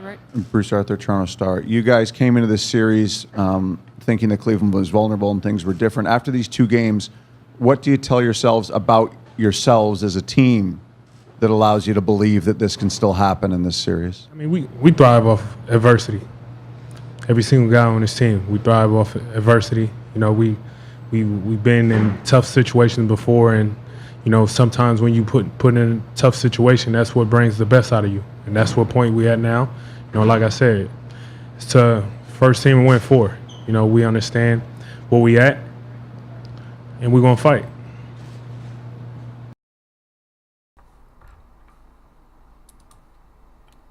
Right. Bruce Arthur, Toronto Star. You guys came into this series thinking that Cleveland was vulnerable and things were different. After these two games, what do you tell yourselves about yourselves as a team that allows you to believe that this can still happen in this series? I mean, we thrive off adversity. Every single guy on this team, we thrive off adversity. You know, we've been in tough situations before, and you know, sometimes when you put in a tough situation, that's what brings the best out of you, and that's what point we at now. You know, like I said, it's the first team to win 4. You know, we understand where we at, and we're gonna fight.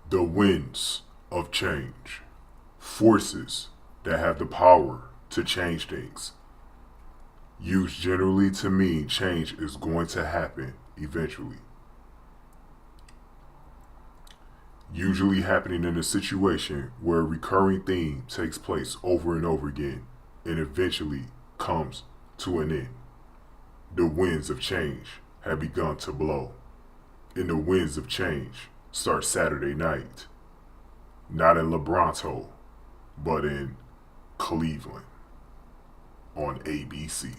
The winds of change. Forces that have the power to change things. Used generally to mean change is going to happen eventually. Usually happening in a situation where a recurring theme takes place over and over again and eventually comes to an end. The winds of change have begun to blow. And the winds of change start Saturday night. Not in LeBron, but in Cleveland on ABC.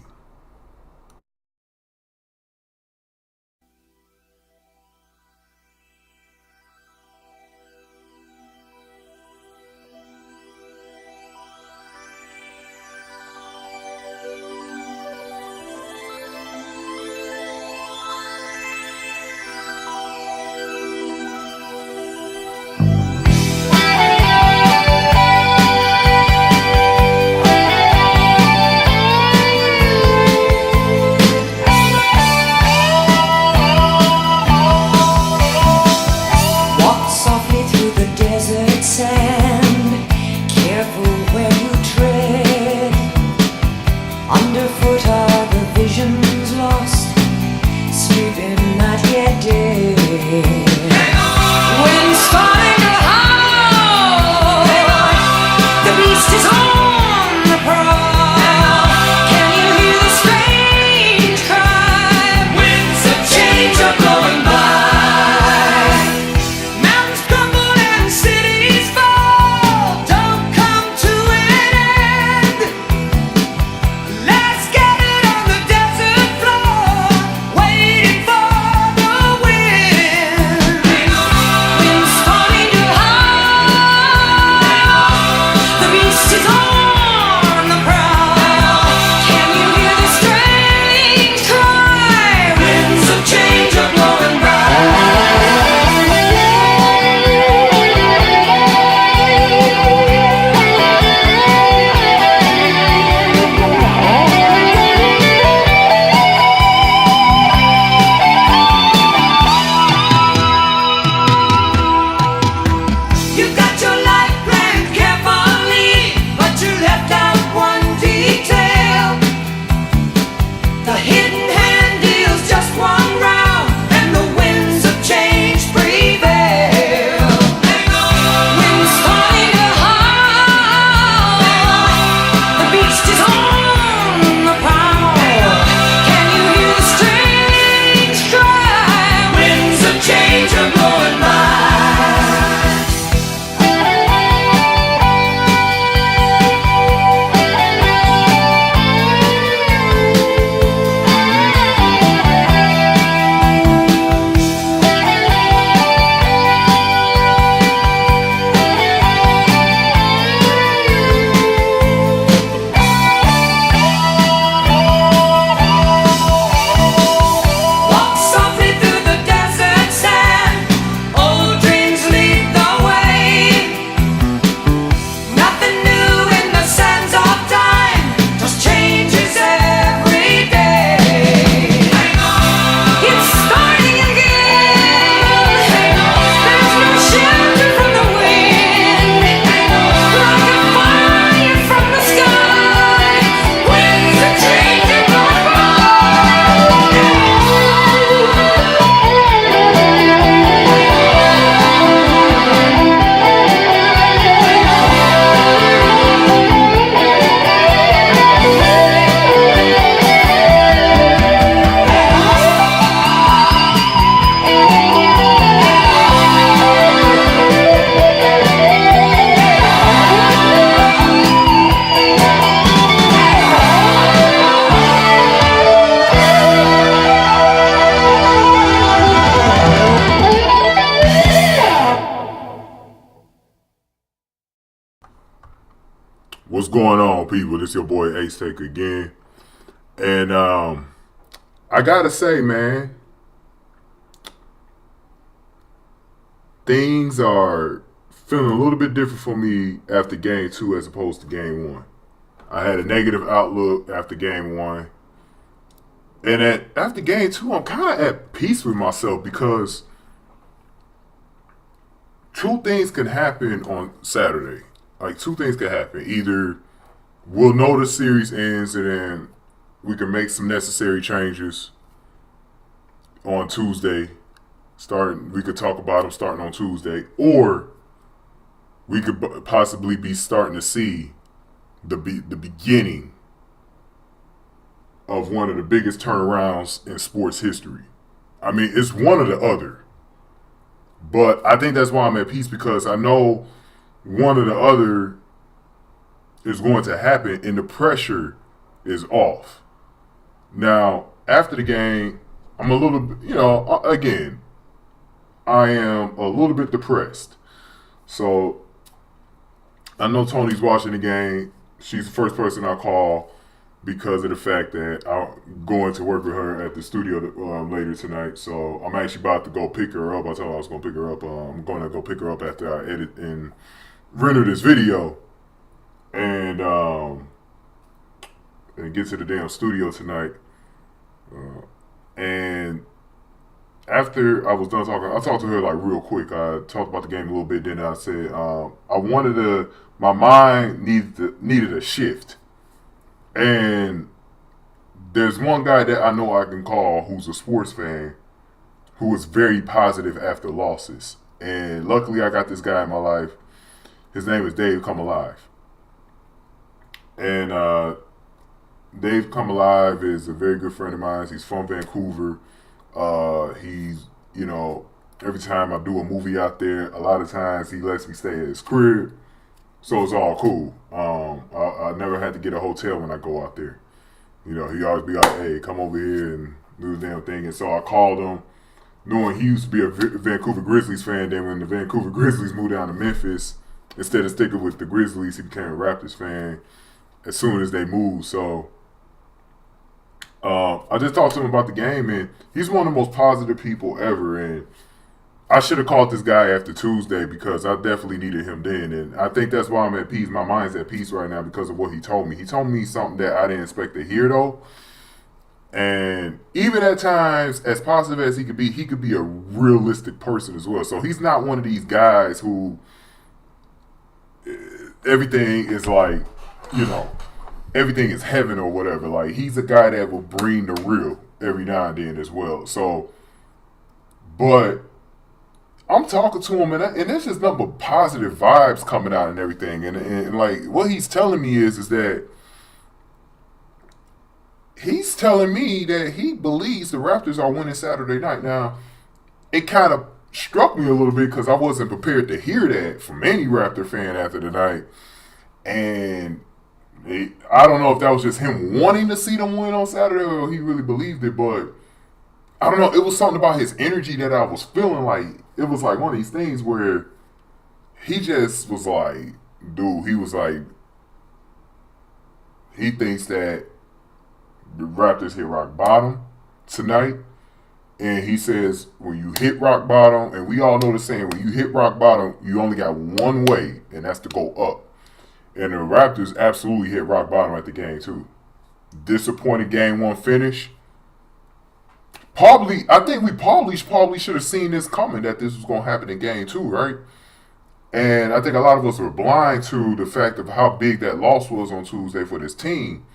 What's going on, people? This your boy Ace Take again. And I gotta say, man, things are feeling a little bit different for me after game 2 as opposed to game 1. I had a negative outlook after game 1. And after game 2, I'm kind of at peace with myself because two things can happen on Saturday. Like, two things can happen. Either we'll know the series ends and then we can make some necessary changes on Tuesday. We could talk about them starting on Tuesday. Or we could possibly be starting to see the beginning of one of the biggest turnarounds in sports history. I mean, it's one or the other. But I think that's why I'm at peace, because I know one or the other is going to happen and the pressure is off. Now, after the game, I'm a little bit, again, I am a little bit depressed. So I know Tony's watching the game. She's the first person I call because of the fact that I'm going to work with her at the studio later tonight. So I'm actually about to go pick her up. I told her I was going to pick her up. I'm going to go pick her up after I edit and render this video and get to the damn studio tonight. And after I was done talking, I talked to her like real quick. I talked about the game a little bit. Then I said my mind needed a shift. And there's one guy that I know I can call who's a sports fan who is very positive after losses. And luckily I got this guy in my life. His name is Dave Come Alive. And Dave Come Alive is a very good friend of mine. He's from Vancouver. He's, every time I do a movie out there, a lot of times he lets me stay at his crib. So it's all cool. I never had to get a hotel when I go out there. He always be like, hey, come over here and do the damn thing. And so I called him, knowing he used to be a Vancouver Grizzlies fan. Then when the Vancouver Grizzlies moved down to Memphis, instead of sticking with the Grizzlies, he became a Raptors fan as soon as they moved. So I just talked to him about the game, and he's one of the most positive people ever. And I should have called this guy after Tuesday because I definitely needed him then. And I think that's why I'm at peace. My mind's at peace right now because of what he told me. He told me something that I didn't expect to hear, though. And even at times, as positive as he could be a realistic person as well. So he's not one of these guys who everything is like, everything is heaven or whatever. Like, he's a guy that will bring the real every now and then as well. So, but I'm talking to him, and there's just nothing but positive vibes coming out and everything. And like, what he's telling me is that he's telling me that he believes the Raptors are winning Saturday night. Now, it kind of struck me a little bit because I wasn't prepared to hear that from any Raptor fan after the night. And I don't know if that was just him wanting to see them win on Saturday or he really believed it, but I don't know. It was something about his energy that I was feeling like it was like one of these things where he just was like, dude, he was like, he thinks that the Raptors hit rock bottom tonight. And he says, when you hit rock bottom, and we all know the saying, when you hit rock bottom, you only got one way, and that's to go up. And the Raptors absolutely hit rock bottom at the game, too. Disappointed game 1 finish. I think we probably should have seen this coming, that this was going to happen in game 2, right? And I think a lot of us were blind to the fact of how big that loss was on Tuesday for this team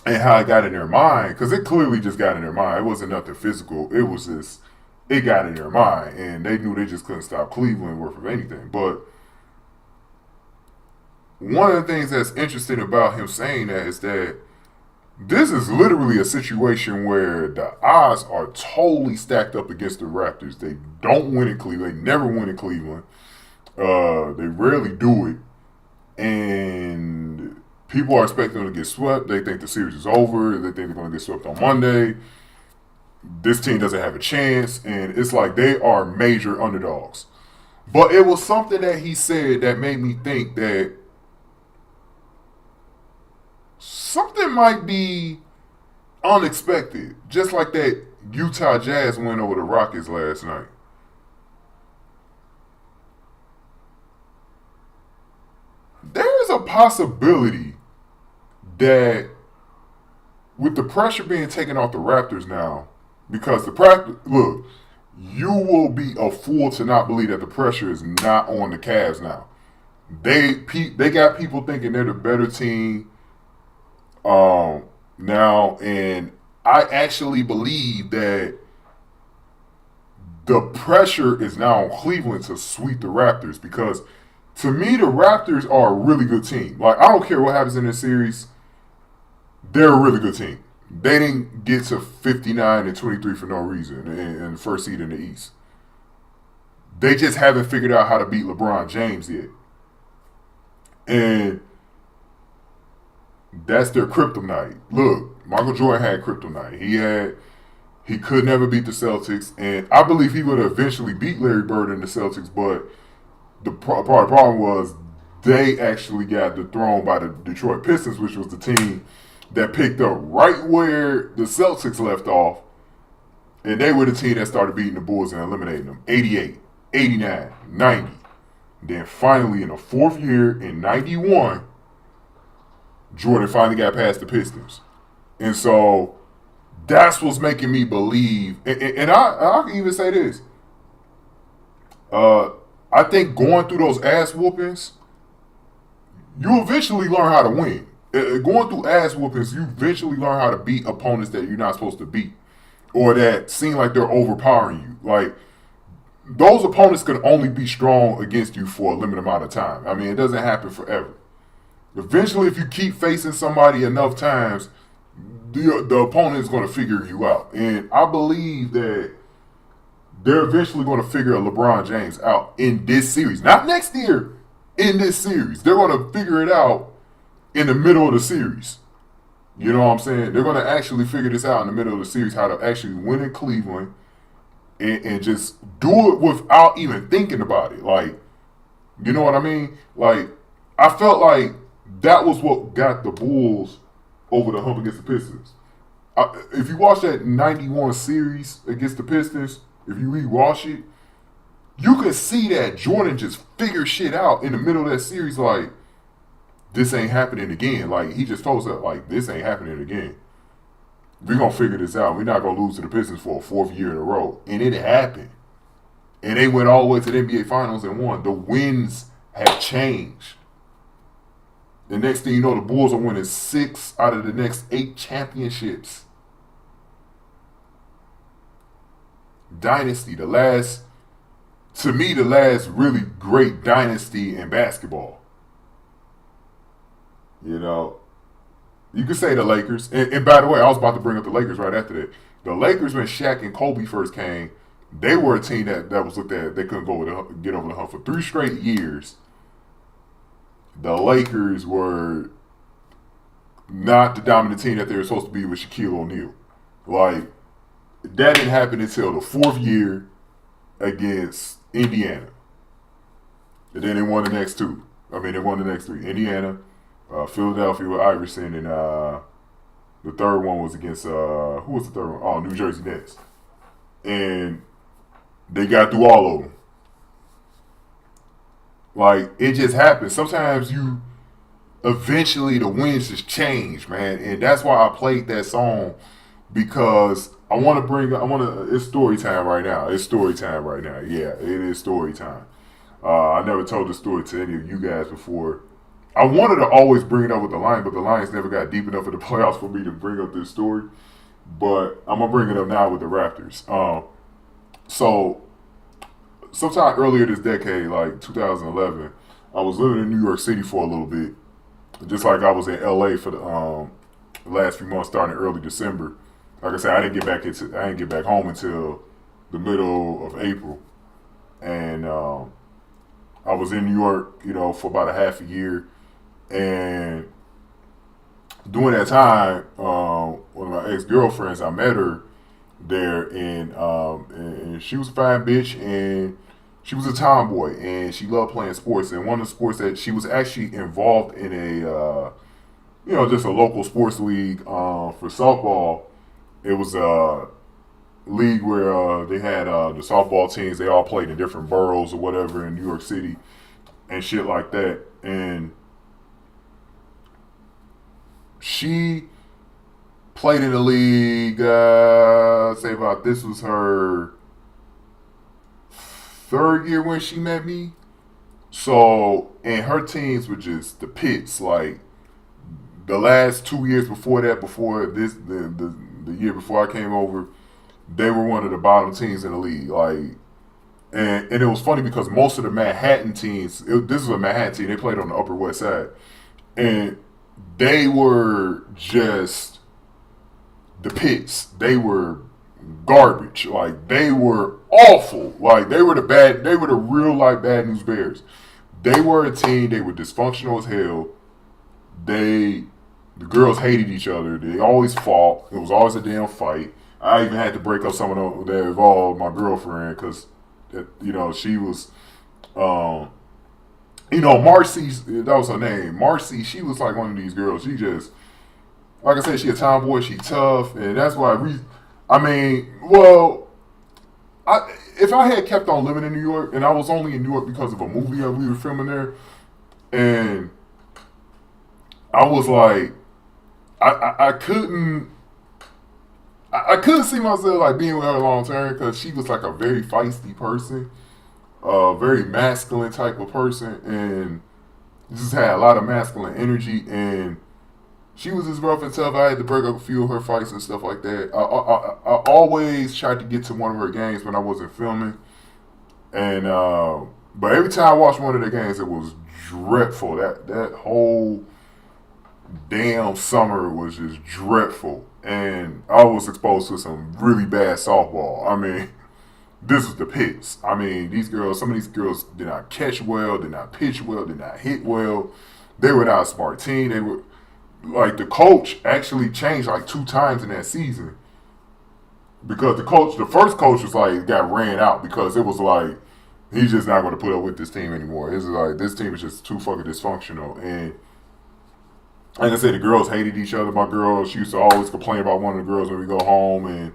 and how it got in their mind, because it clearly just got in their mind. It wasn't nothing physical. It was just, it got in their mind, and they knew they just couldn't stop Cleveland worth of anything. But one of the things that's interesting about him saying that is that this is literally a situation where the odds are totally stacked up against the Raptors. They don't win in Cleveland. They never win in Cleveland. They rarely do it. And people are expecting them to get swept. They think the series is over. They think they're going to get swept on Monday. This team doesn't have a chance. And it's like they are major underdogs. But it was something that he said that made me think that something might be unexpected, just like that Utah Jazz win over the Rockets last night. There's a possibility that with the pressure being taken off the Raptors now, because look, you will be a fool to not believe that the pressure is not on the Cavs now. They got people thinking they're the better team now, and I actually believe that the pressure is now on Cleveland to sweep the Raptors, because to me the Raptors are a really good team. Like, I don't care what happens in this series, they're a really good team. They didn't get to 59-23 for no reason in the first seed in the East. They just haven't figured out how to beat LeBron James yet. And that's their kryptonite. Look, Michael Jordan had kryptonite. He could never beat the Celtics, and I believe he would have eventually beat Larry Bird in the Celtics, but the problem was they actually got dethroned by the Detroit Pistons, which was the team that picked up right where the Celtics left off, and they were the team that started beating the Bulls and eliminating them. 88, 89, 90. Then finally in the fourth year in 91, Jordan finally got past the Pistons. And so that's what's making me believe, and I can even say this. I think going through those ass whoopings, you eventually learn how to win. Going through ass whoopings, you eventually learn how to beat opponents that you're not supposed to beat, or that seem like they're overpowering you. Like, those opponents can only be strong against you for a limited amount of time. I mean, it doesn't happen forever. Eventually, if you keep facing somebody enough times, the opponent is going to figure you out. And I believe that they're eventually going to figure LeBron James out in this series. Not next year, in this series. They're going to figure it out in the middle of the series. You know what I'm saying? They're going to actually figure this out in the middle of the series, how to actually win in Cleveland and just do it without even thinking about it. Like, you know what I mean? Like, I felt like that was what got the Bulls over the hump against the Pistons. If you watch that 91 series against the Pistons, if you rewatch it, you can see that Jordan just figured shit out in the middle of that series. Like, this ain't happening again. Like, he just told us, like, this ain't happening again. We're going to figure this out. We're not going to lose to the Pistons for a fourth year in a row. And it happened. And they went all the way to the NBA Finals and won. The wins have changed. The next thing you know, the Bulls are winning 6 out of the next 8 championships. Dynasty, the last really great dynasty in basketball. You know, you could say the Lakers. And by the way, I was about to bring up the Lakers right after that. The Lakers, when Shaq and Kobe first came, they were a team that was looked at. They couldn't get over the hump for 3 straight years. The Lakers were not the dominant team that they were supposed to be with Shaquille O'Neal. Like, that didn't happen until the 4th year against Indiana. And then they won the next 2. I mean, they won the next 3. Indiana, Philadelphia with Iverson, and the third one was against, who was the third one? Oh, New Jersey Nets. And they got through all of them. Like, it just happens. Sometimes eventually the winds just change, man. And that's why I played that song, because it's story time right now. It's story time right now. Yeah, it is story time. I never told this story to any of you guys before. I wanted to always bring it up with the Lions, but the Lions never got deep enough in the playoffs for me to bring up this story. But I'm going to bring it up now with the Raptors. So, sometime earlier this decade, like 2011, I was living in New York City for a little bit. Just like I was in LA for the last few months, starting early December. Like I said, I didn't get back home until the middle of April. And I was in New York, for about a half a year. And during that time, one of my ex-girlfriends, I met her there, and she was a fine bitch, and she was a tomboy, and she loved playing sports. And one of the sports that she was actually involved in it just a local sports league for softball. It was a league where they had the softball teams. They all played in different boroughs or whatever in New York City and shit like that. And she played in the league, say about this was her third year when she met me. So, and her teams were just the pits. Like, the last 2 years before that, before this, the year before I came over, they were one of the bottom teams in the league. Like, and it was funny because most of the Manhattan teams, this is a Manhattan team, they played on the Upper West Side. And they were just the pits. They were garbage. Like, they were awful. Like, they were the real life Bad News Bears. They were a team, they were dysfunctional as hell. The girls hated each other. They always fought. It was always a damn fight. I even had to break up some of them that involved my girlfriend because, she was, Marcy, that was her name. Marcy, she was like one of these girls. She just, like I said, she a tomboy, she tough, and that's why if I had kept on living in New York, and I was only in New York because of a movie that we were filming there, and I was like, I couldn't see myself like being with her long term because she was like a very feisty person, a very masculine type of person, and just had a lot of masculine energy, and she was just rough and tough. I had to break up a few of her fights and stuff like that. I always tried to get to one of her games when I wasn't filming, and but every time I watched one of the games, it was dreadful. That whole damn summer was just dreadful, and I was exposed to some really bad softball. I mean, this was the pits. I mean, some of these girls did not catch well, did not pitch well, did not hit well. They were not a smart team. They were like, the coach actually changed like 2 times in that season because the first coach was like, got ran out because it was like, he's just not going to put up with this team anymore. It's like, this team is just too fucking dysfunctional. And like I said, the girls hated each other. My girl, she used to always complain about one of the girls when we go home, and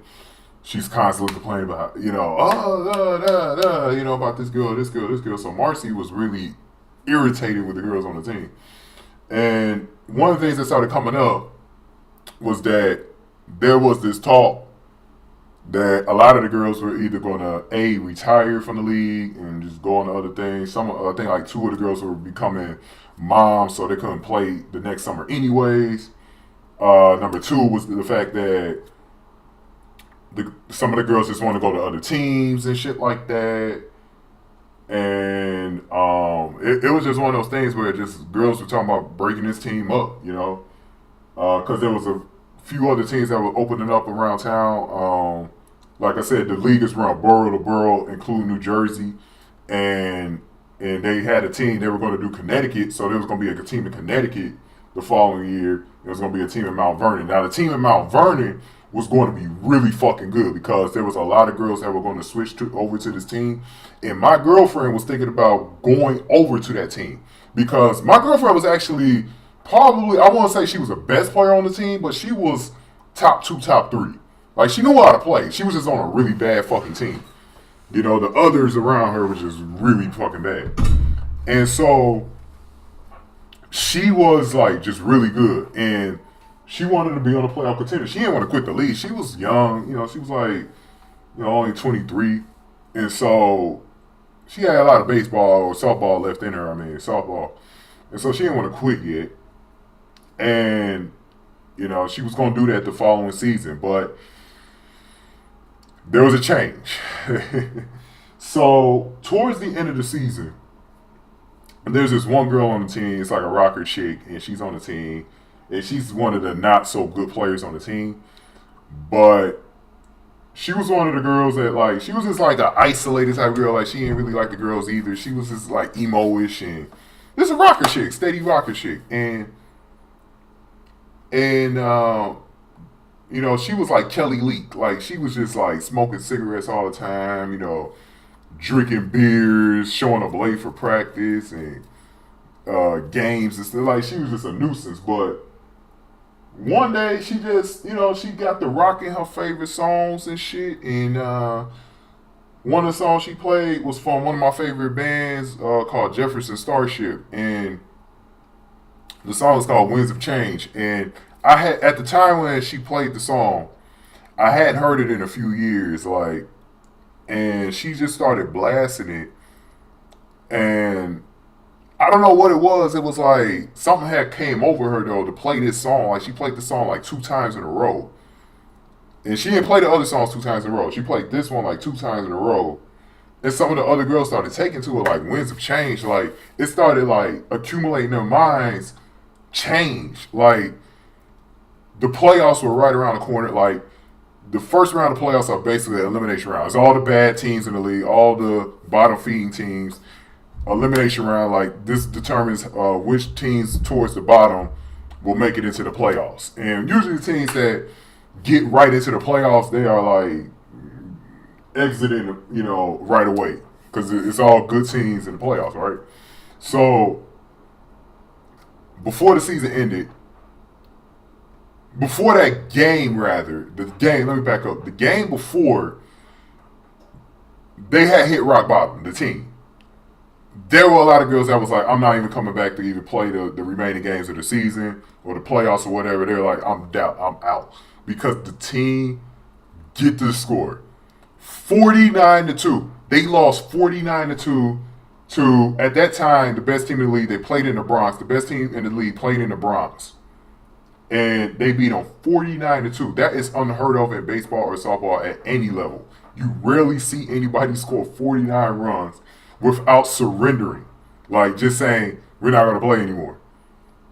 she's constantly complaining about, about this girl. So Marcy was really irritated with the girls on the team. And one of the things that started coming up was that there was this talk that a lot of the girls were either going to retire from the league and just go on to other things. I think like 2 of the girls were becoming moms, so they couldn't play the next summer anyways. Number 2 was the fact that some of the girls just want to go to other teams and shit like that. And it was just one of those things where just girls were talking about breaking this team up, because there was a few other teams that were opening up around town. Like I said, the league is run borough to borough, including New Jersey, and they had a team. They were going to do Connecticut, so there was going to be a team in Connecticut the following year. There was going to be a team in Mount Vernon. Now, the team in Mount Vernon was going to be really fucking good because there was a lot of girls that were going to switch over to this team. And my girlfriend was thinking about going over to that team because my girlfriend was actually probably, I won't say she was the best player on the team, but she was top 2, top 3. Like, she knew how to play. She was just on a really bad fucking team. The others around her was just really fucking bad. And so she was like just really good. And she wanted to be on a playoff contender. She didn't want to quit the league. She was young, she was like, only 23. And so she had a lot of baseball or softball left in her. Softball. And so she didn't want to quit yet. And, she was going to do that the following season. But there was a change. So towards the end of the season, there's this one girl on the team. It's like a rocker chick, and she's on the team. And she's one of the not so good players on the team. But she was one of the girls that she was just like an isolated type of girl. Like, she didn't really like the girls either. She was just like emo-ish, and this is a rocker chick, steady rocker chick. And she was like Kelly Leak. Like, she was just like smoking cigarettes all the time, drinking beers, showing up late for practice and games and stuff. Like, she was just a nuisance. But one day she just, she got the rocking her favorite songs and shit. And one of the songs she played was from one of my favorite bands called Jefferson Starship. And the song is called Winds of Change. And I had, at the time when she played the song, I hadn't heard it in a few years, like, and she just started blasting it. And I don't know what it was. It was like something had came over her though to play this song. Like she played the song like 2 times in a row. And she didn't play the other songs 2 times in a row. She played this one like 2 times in a row. And some of the other girls started taking to it like winds of change. Like it started like accumulating their minds change. Like the playoffs were right around the corner. Like the first round of playoffs are basically an elimination round. It's all the bad teams in the league, all the bottom feeding teams. Elimination round, like this determines which teams towards the bottom will make it into the playoffs. And usually the teams that get right into the playoffs, they are like exiting, right away because it's all good teams in the playoffs, right? So before the season ended, before that game, rather, let me back up. The game before, they had hit rock bottom, the team. There were a lot of girls that was like, I'm not even coming back to either play the remaining games of the season or the playoffs or whatever. They're like, I'm out. Because the team get to the score. 49-2. They lost 49-2 to, at that time, the best team in the league. They played in the Bronx. The best team in the league played in the Bronx. And they beat them 49-2. That is unheard of in baseball or softball at any level. You rarely see anybody score 49 runs without surrendering. Like just saying, we're not going to play anymore.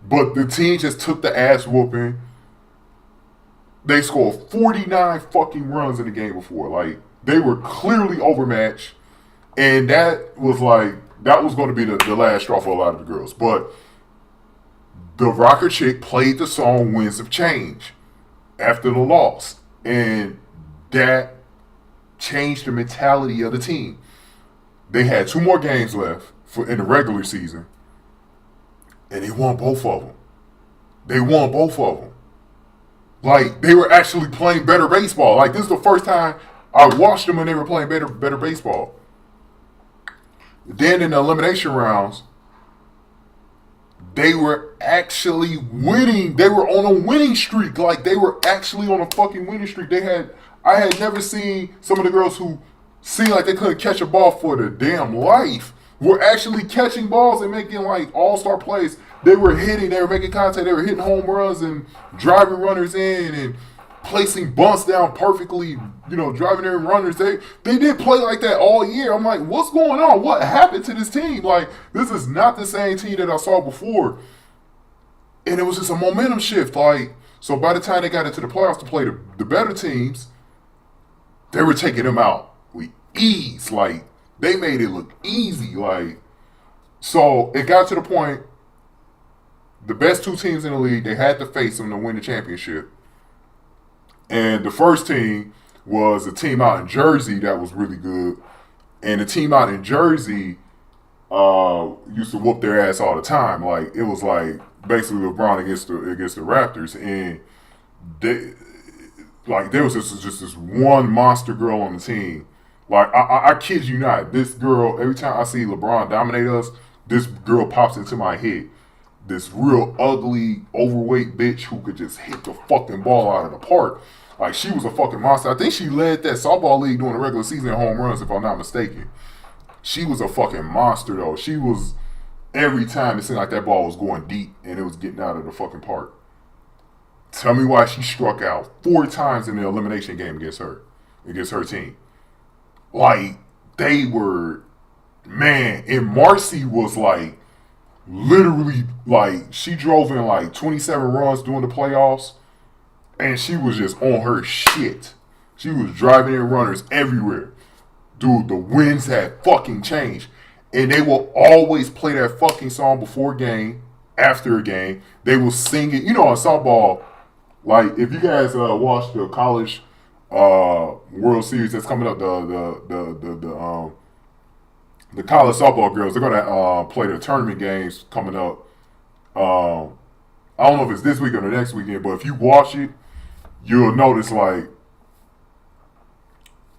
But the team just took the ass whooping. They scored 49 fucking runs in the game before. Like, they were clearly overmatched. And that was going to be the last straw for a lot of the girls. But the rocker chick played the song Winds of Change after the loss. And that changed the mentality of the team. They had 2 more games left in the regular season. And they won both of them. Like, they were actually playing better baseball. Like, this is the first time I watched them when they were playing better baseball. Then in the elimination rounds, they were actually winning. They were on a winning streak. Like, they were actually on a fucking winning streak. I had never seen some of the girls who seemed like they couldn't catch a ball for their damn life were actually catching balls and making like all-star plays. They were making contact, they were hitting home runs and driving runners in and placing bunts down perfectly, driving in runners. They didn't play like that all year. I'm like, what's going on? What happened to this team? Like, this is not the same team that I saw before. And it was just a momentum shift. Like, so by the time they got into the playoffs to play the better teams, they were taking them out with ease. Like, they made it look easy. Like, so it got to the point, the best 2 teams in the league, they had to face them to win the championship. And the first team was a team out in Jersey that was really good. And the team out in Jersey used to whoop their ass all the time. Like, it was like basically LeBron against the Raptors. And there was just this one monster girl on the team. Like, I kid you not, this girl, every time I see LeBron dominate us, this girl pops into my head. This real ugly, overweight bitch who could just hit the fucking ball out of the park. Like, she was a fucking monster. I think she led that softball league during the regular season in home runs, if I'm not mistaken. She was a fucking monster, though. She was, every time it seemed like that ball was going deep and it was getting out of the fucking park. Tell me why she struck out 4 times in the elimination game against her team. Like, they were, man, and Marcy was like, literally, like, she drove in like 27 runs during the playoffs, and she was just on her shit. She was driving in runners everywhere. Dude, the winds had fucking changed. And they will always play that fucking song before a game, after a game. They will sing it. In softball, like, if you guys watch the college World Series that's coming up, the college softball girls, they're gonna play their tournament games coming up I don't know if it's this week or the next weekend, but if you watch it, you'll notice like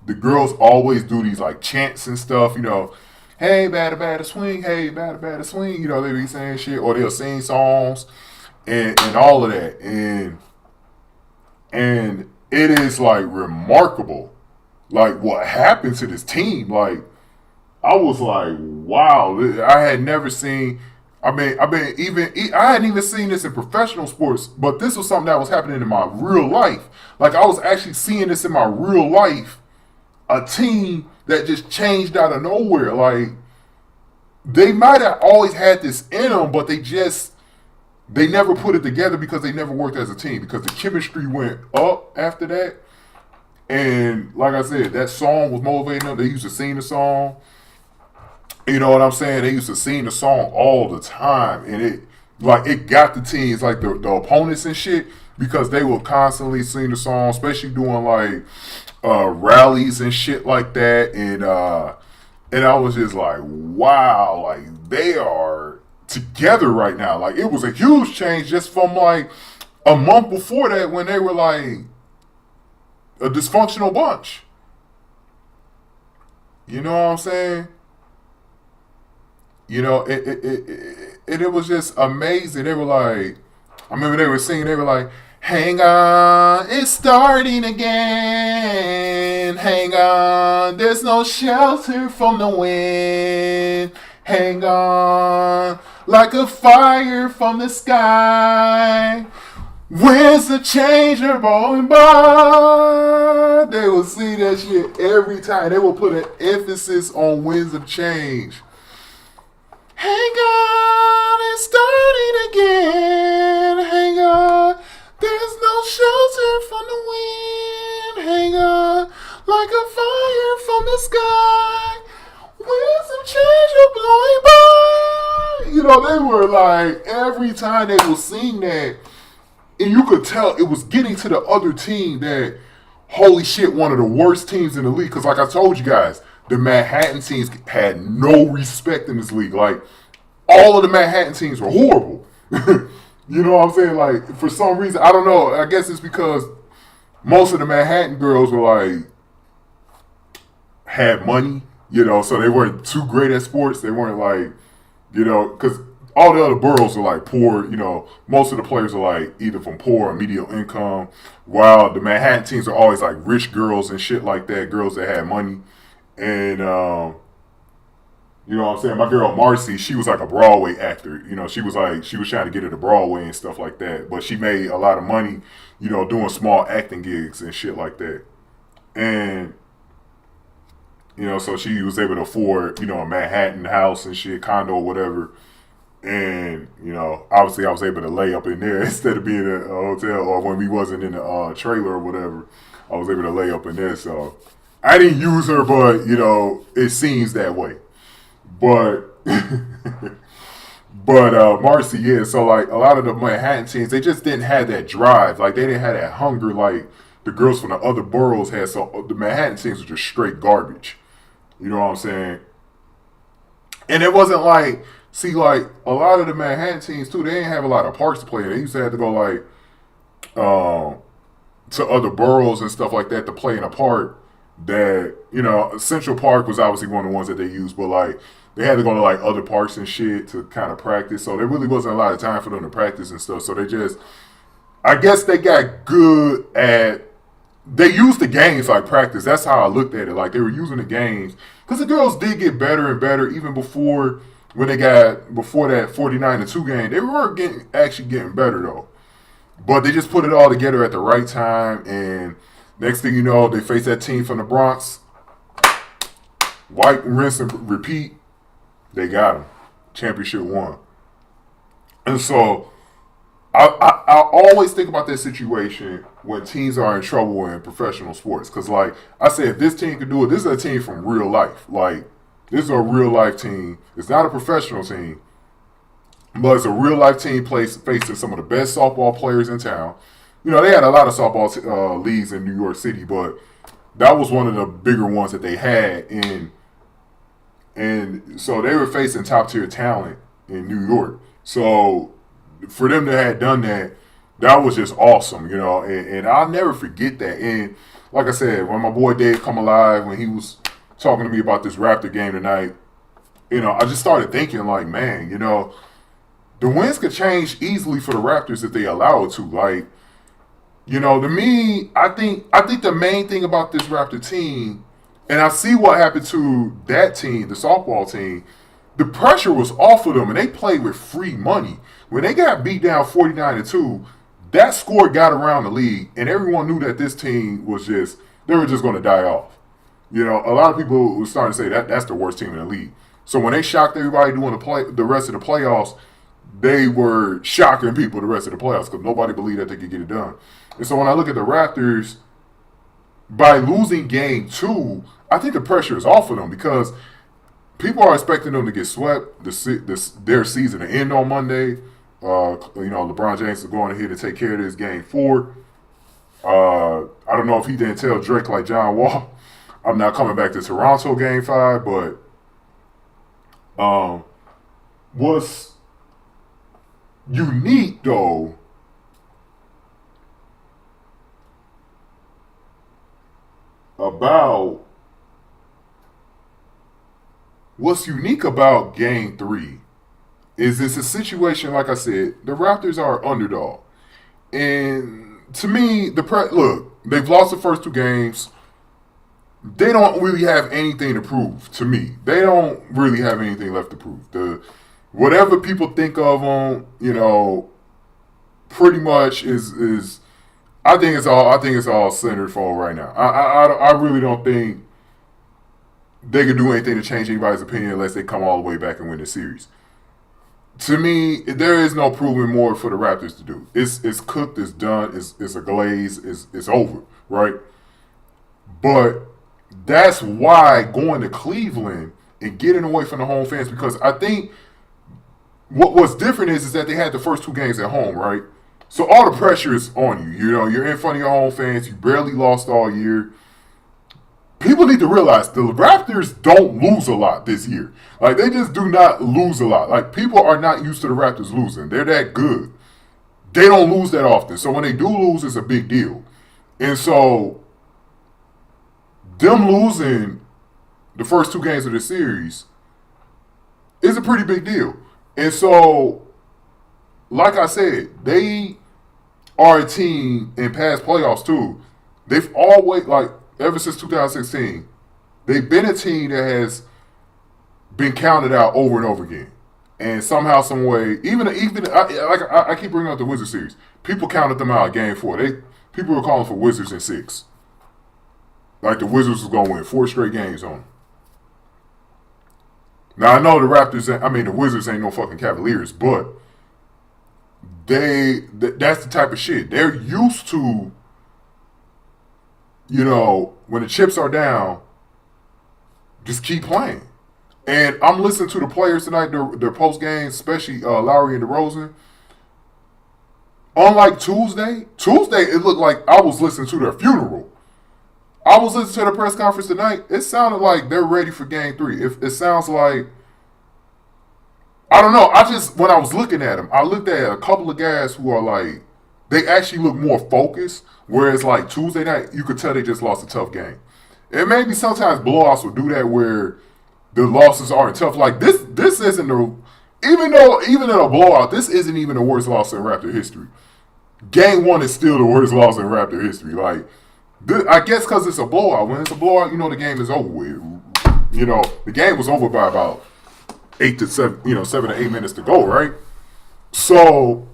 the girls always do these like chants and stuff, hey, batter, batter, swing, hey, batter, batter, swing, they be saying shit, or they'll sing songs and all of that. And it is like remarkable, like what happened to this team. Like, I was like, wow, I had never seen. I hadn't even seen this in professional sports, but this was something that was happening in my real life. Like, I was actually seeing this in my real life. A team that just changed out of nowhere. Like, they might have always had this in them, but they never put it together because they never worked as a team, because the chemistry went up after that. And like I said, that song was motivating them. They used to sing the song. You know what I'm saying? They used to sing the song all the time. And it got the teams, like the opponents and shit, because they would constantly sing the song, especially doing like rallies and shit like that. And I was just like, wow, like they are together right now. Like, it was a huge change just from like a month before that, when they were like a dysfunctional bunch. You know what I'm saying? It was just amazing. They were like, I remember they were singing, they were like, hang on, it's starting again. Hang on, there's no shelter from the wind. Hang on, like a fire from the sky. Winds of change are rolling by. They will sing that shit every time. They will put an emphasis on winds of change. Hang on, it's starting again. Hang on, there's no shelter from the wind. Hang on, like a fire from the sky. Winds of change are blowing by. They were like, every time they would sing that, and you could tell it was getting to the other team that, holy shit, one of the worst teams in the league. Because like I told you guys, the Manhattan teams had no respect in this league. Like, all of the Manhattan teams were horrible. You know what I'm saying? Like, for some reason, I don't know. I guess it's because most of the Manhattan girls were like, had money, so they weren't too great at sports. They weren't like, because all the other boroughs are like poor, most of the players are like either from poor or medium income, while the Manhattan teams are always like rich girls and shit like that, girls that had money. And, you know what I'm saying? My girl Marcy, she was like a Broadway actor. She was trying to get into Broadway and stuff like that. But she made a lot of money, doing small acting gigs and shit like that. And, so she was able to afford, a Manhattan house and shit, condo or whatever. And, obviously I was able to lay up in there instead of being in a hotel, or when we wasn't in a trailer or whatever, I was able to lay up in there. So I didn't use her, but, it seems that way. But Marcy, yeah. So like a lot of the Manhattan teams, they just didn't have that drive. Like, they didn't have that hunger like the girls from the other boroughs had. So the Manhattan teams were just straight garbage. You know what I'm saying? And it wasn't like, like a lot of the Manhattan teams too, they didn't have a lot of parks to play in. They used to have to go like to other boroughs and stuff like that to play in a park that, Central Park was obviously one of the ones that they used, but like they had to go to like other parks and shit to kind of practice. So there really wasn't a lot of time for them to practice and stuff. So I guess they got good at, they used the games like practice. That's how I looked at it. Like, they were using the games, because the girls did get better and better even before that 49-2 game. They were actually getting better though. But they just put it all together at the right time, and next thing you know, they face that team from the Bronx. Wipe, rinse, and repeat. They got them. Championship won. And so I always think about that situation when teams are in trouble in professional sports. Because, like I said, if this team could do it, this is a team from real life. Like, this is a real life team. It's not a professional team, but it's a real life team facing some of the best softball players in town. They had a lot of softball leagues in New York City, but that was one of the bigger ones that they had. And so they were facing top tier talent in New York. So, for them to have done that, that was just awesome, you know. And I'll never forget that. And like I said, when my boy Dave come alive, when he was talking to me about this Raptor game tonight, you know, I just started thinking like, man, you know, the winds could change easily for the Raptors if they allow it to. Like, you know, to me, I think the main thing about this Raptor team, and I see what happened to that team, the softball team, the pressure was off of them, and they played with free money. When they got beat down 49-2, that score got around the league, and everyone knew that this team was just, they were just going to die off. You know, a lot of people were starting to say that's the worst team in the league. So when they shocked everybody doing the rest of the playoffs, they were shocking people the rest of the playoffs because nobody believed that they could get it done. And so when I look at the Raptors, by losing game 2, I think the pressure is off of them because people are expecting them to get swept, their season to end on Monday. You know, LeBron James is going ahead to take care of this game 4. I don't know if he didn't tell Drake like John Wall, I'm not coming back to Toronto game 5, but what's unique though about game 3 is it's a situation, like I said, the Raptors are underdog. And to me, look, they've lost the first 2 games. They don't really have anything to prove to me. They don't really have anything left to prove. Whatever people think of them, you know, pretty much is I think it's all centered for right now. I really don't think they could do anything to change anybody's opinion unless they come all the way back and win the series. To me, there is no proving more for the Raptors to do. It's cooked, it's done, it's a glaze, it's over, right? But that's why going to Cleveland and getting away from the home fans, because I think what's different is that they had the first 2 games at home, right? So all the pressure is on you. You know, you're in front of your home fans. You barely lost all year. People need to realize the Raptors don't lose a lot this year. Like, they just do not lose a lot. Like, people are not used to the Raptors losing. They're that good. They don't lose that often. So when they do lose, it's a big deal. And so them losing the first 2 games of the series is a pretty big deal. And so, like I said, they are a team in past playoffs too. They've always, like, ever since 2016, they've been a team that has been counted out over and over again. And somehow, some way, even I keep bringing up the Wizards series. People counted them out at game 4. People were calling for Wizards in 6. Like the Wizards was going to win 4 straight games on them. Now, I know the Wizards ain't no fucking Cavaliers, but that's the type of shit. They're used to, you know, when the chips are down, just keep playing. And I'm listening to the players tonight, their post games, especially Lowry and DeRozan. Unlike Tuesday, it looked like I was listening to their funeral. I was listening to the press conference tonight. It sounded like they're ready for game 3. It sounds like, I don't know. When I was looking at them, I looked at a couple of guys who are like, they actually look more focused. Whereas like Tuesday night, you could tell they just lost a tough game. And maybe sometimes blowouts will do that where the losses aren't tough. Like this isn't even in a blowout, this isn't even the worst loss in Raptor history. Game 1 is still the worst loss in Raptor history. Like, I guess because it's a blowout. When it's a blowout, you know the game is over with. You know, the game was over by about 7 to 8 minutes to go, right? So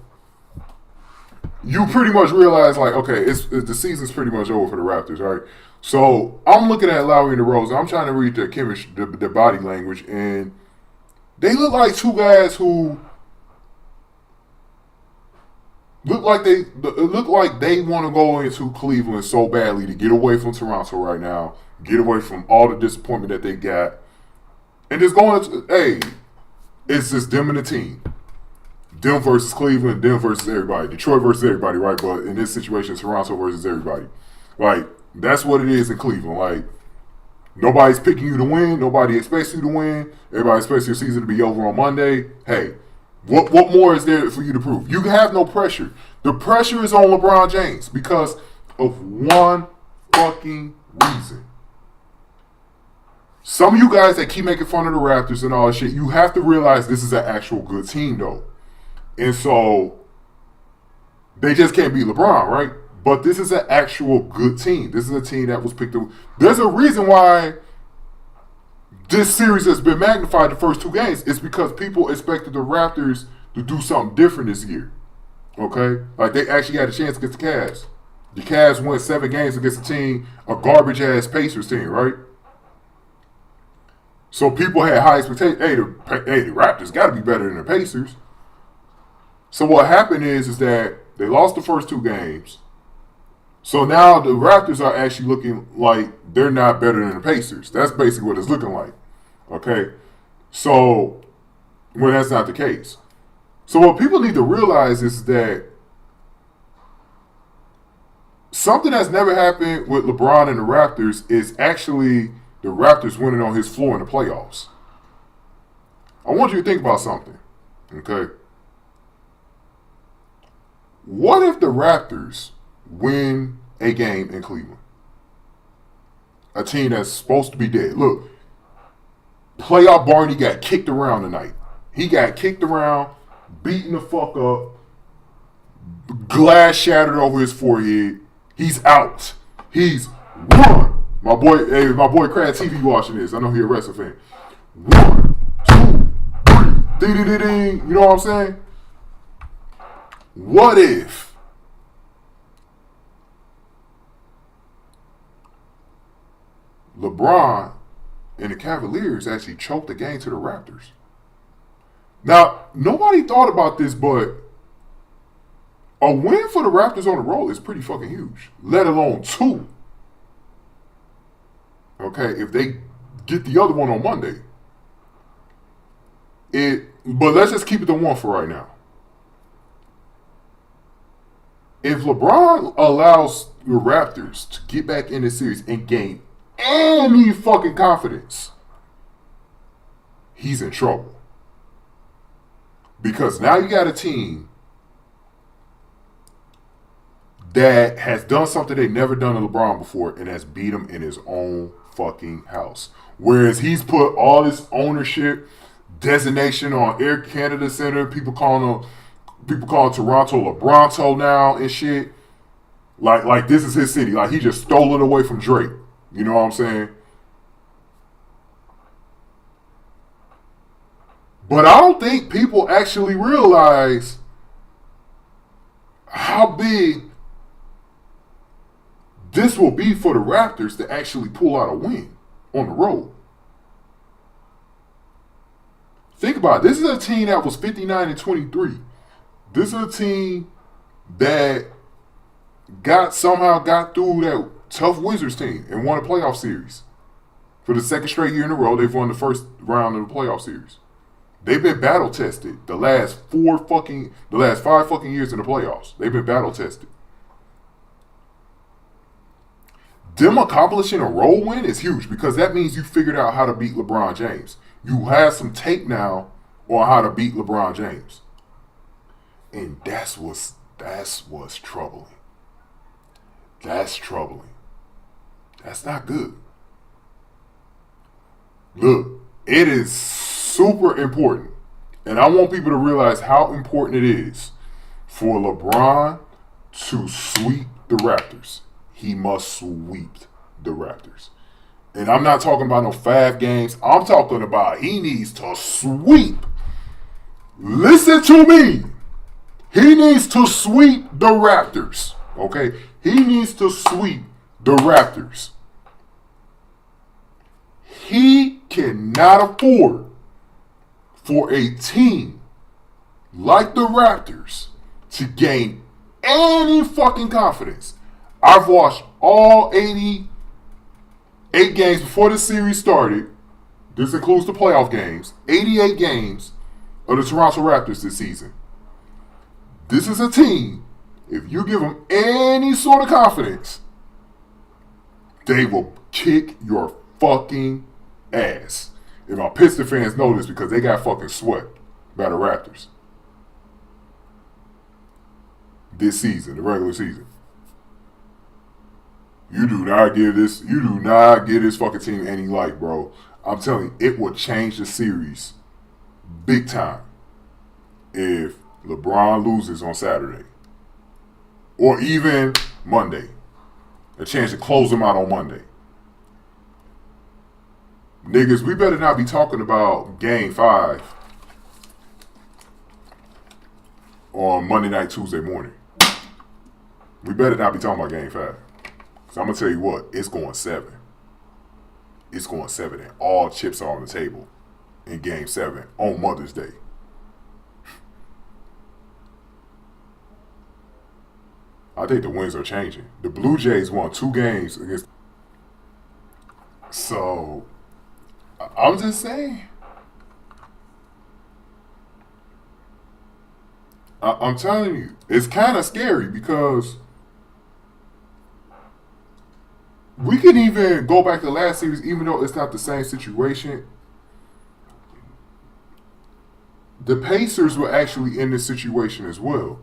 you pretty much realize, like, okay, the season's pretty much over for the Raptors, right? So I'm looking at Lowry and DeRozan. I'm trying to read their chemistry, their body language, and they look like 2 guys who look like they want to go into Cleveland so badly to get away from Toronto right now, get away from all the disappointment that they got, and just going into, hey, it's just them and the team. Them versus Cleveland, them versus everybody. Detroit versus everybody, right? But in this situation, Toronto versus everybody. Like, that's what it is in Cleveland. Like, nobody's picking you to win. Nobody expects you to win. Everybody expects your season to be over on Monday. Hey, What more is there for you to prove? You have no pressure. The pressure is on LeBron James because of one fucking reason. Some of you guys that keep making fun of the Raptors and all that shit, you have to realize this is an actual good team, though. And so, they just can't beat LeBron, right? But this is an actual good team. This is a team that was picked up. There's a reason why this series has been magnified the first two games. It's because people expected the Raptors to do something different this year. Okay? Like, they actually had a chance against the Cavs. The Cavs won 7 games against a garbage-ass Pacers team, right? So people had high expectations. Hey, the Raptors got to be better than the Pacers. So what happened is that they lost the first 2 games. So now the Raptors are actually looking like they're not better than the Pacers. That's basically what it's looking like. Okay? So, when that's not the case. So what people need to realize is that something that's never happened with LeBron and the Raptors is actually the Raptors winning on his floor in the playoffs. I want you to think about something. Okay? What if the Raptors win a game in Cleveland? A team that's supposed to be dead. Look, playoff Barney got kicked around tonight. He got kicked around, beaten the fuck up, glass shattered over his forehead. He's out. He's one. My boy Crad TV watching this. I know he's a wrestling fan. 1, 2, 3. Ding, ding, ding. You know what I'm saying? What if LeBron and the Cavaliers actually choked the game to the Raptors? Now, nobody thought about this, but a win for the Raptors on the road is pretty fucking huge, let alone 2. Okay, if they get the other one on Monday. But let's just keep it to 1 for right now. If LeBron allows the Raptors to get back in the series and gain any fucking confidence, he's in trouble. Because now you got a team that has done something they've never done to LeBron before and has beat him in his own fucking house. Whereas he's put all this ownership, designation on Air Canada Center. People call Toronto LeBronto now and shit. Like this is his city. Like he just stole it away from Drake. You know what I'm saying? But I don't think people actually realize how big this will be for the Raptors to actually pull out a win on the road. Think about it. This is a team that was 59-23. This is a team that somehow got through that tough Wizards team and won a playoff series. For the second straight year in a row, they've won the first round of the playoff series. They've been battle tested the last 5 fucking years in the playoffs. They've been battle tested. Them accomplishing a road win is huge because that means you figured out how to beat LeBron James. You have some tape now on how to beat LeBron James. And that's what's troubling. That's troubling. That's not good. Look, it is super important. And I want people to realize how important it is for LeBron to sweep the Raptors. He must sweep the Raptors. And I'm not talking about no 5 games. I'm talking about he needs to sweep. Listen to me. He needs to sweep the Raptors. Okay? He needs to sweep the Raptors. He cannot afford for a team like the Raptors to gain any fucking confidence. I've watched all 88 games before the series started. This includes the playoff games. 88 games of the Toronto Raptors this season. This is a team, if you give them any sort of confidence, they will kick your fucking ass. And my Pistons fans know this because they got fucking swept by the Raptors. this season, the regular season. You do not give this fucking team any light, bro. I'm telling you, it will change the series big time if LeBron loses on Saturday. Or even Monday. A chance to close them out on Monday. Niggas, we better not be talking about Game 5 on Monday night, Tuesday morning. We better not be talking about Game 5. So I'm going to tell you what, it's going 7. It's going 7, and all chips are on the table in Game 7 on Mother's Day. I think the winds are changing. The Blue Jays won 2 games against. So, I'm just saying. I'm telling you, it's kind of scary because we can even go back to last series, even though it's not the same situation. The Pacers were actually in this situation as well.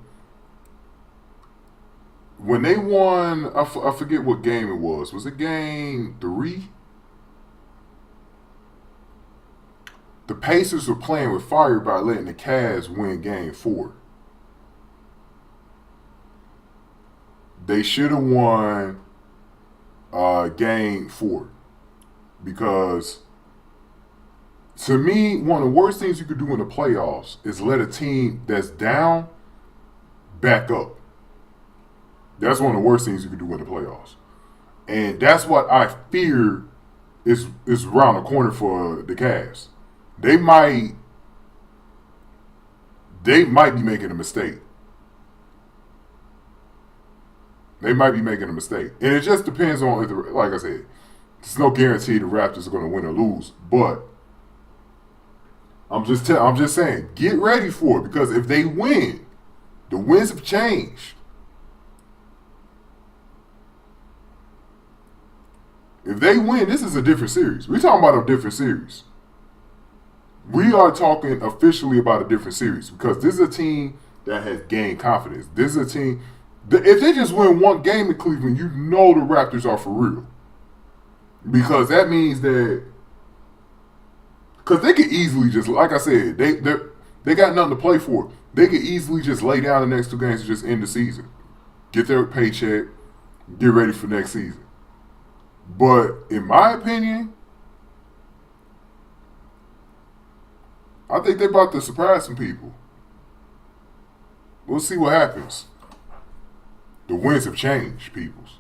When they won, I forget what game it was. Was it game 3? The Pacers were playing with fire by letting the Cavs win game 4. They should have won game 4. Because, to me, one of the worst things you could do in the playoffs is let a team that's down back up. That's one of the worst things you can do in the playoffs. And that's what I fear is around the corner for the Cavs. They might be making a mistake. They might be making a mistake. And it just depends on, like I said, there's no guarantee the Raptors are going to win or lose. But I'm just saying, get ready for it. Because if they win, the winds have changed. If they win, this is a different series. We're talking about a different series. We are talking officially about a different series because this is a team that has gained confidence. This is a team that if they just win one game in Cleveland, you know the Raptors are for real. Because that means that, because they could easily just, like I said, they got nothing to play for. They could easily just lay down the next 2 games and just end the season. Get their paycheck, get ready for next season. But in my opinion, I think they're about to surprise some people. We'll see what happens. The winds have changed, peoples.